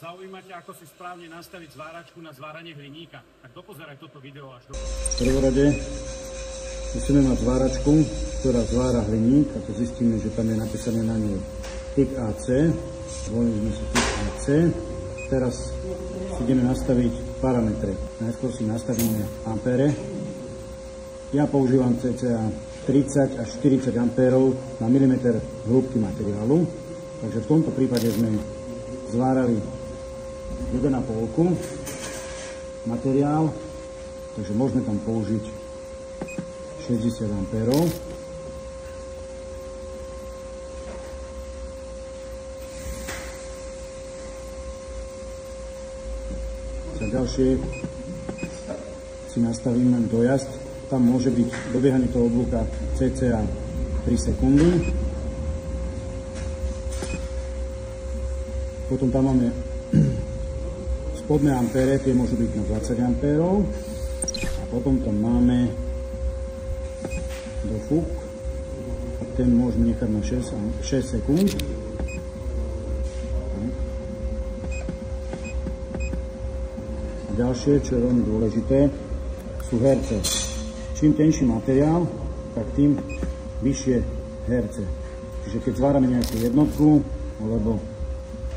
Zaujíma ťa, ako si správne nastaviť zváračku na zváranie hliníka? Tak dopozeraj toto video až do... V prvorade musíme mať zváračku, ktorá zvára hliník, a to zistíme, že tam je napísané na nej tik AC. Zvolili sme si tik AC. Teraz si ideme nastaviť parametre. Najskôr si nastavíme ampere. Ja používam cca 30 až 40 ampérov na milimeter hĺbky materiálu. Takže v tomto prípade sme zvárali 1,5 materiál, takže môžeme tam použiť 60 ampérov. Za ďalšie si nastavíme dojazd. Tam môže byť dobiehanie toho oblúka cca 3 sekundy. Potom tam máme spodné ampére, tie môžu byť na 20 ampérov. A potom tam máme dofúk, a ten môžeme nechať na 6 sekúnd. A ďalšie, čo je veľmi dôležité, sú herce. Čím tenší materiál, tak tým vyššie herce. Čiže keď zvárame nejakú jednotku, alebo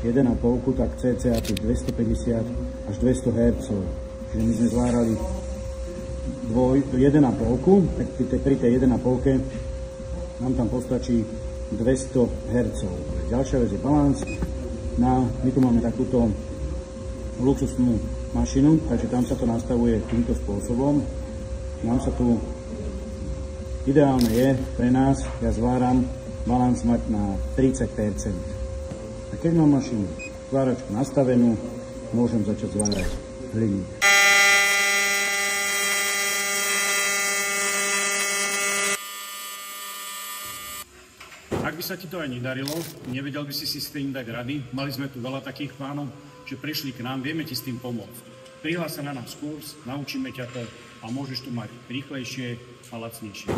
1,5, tak cca 250 až 200 Hz. Čiže my sme zvárali 1,5, tak pri tej 1,5 nám tam postačí 200 Hz. Ďalšia vec je balans. My tu máme takúto luxusnú mašinu, takže tam sa to nastavuje týmto spôsobom. Nám sa tu ideálne je pre nás, ja zváram balans mať na 30%. A keď mám mašinu zváračku nastavenú, môžem začať zvárať hliník. Ak by sa ti to aj nedarilo, nevedel by si s tým dať rady, mali sme tu veľa takých pánov, že prišli k nám, vieme ti s tým pomôcť. Prihlás sa na náš kurz, naučíme ťa to a môžeš to mať rýchlejšie a lacnejšie.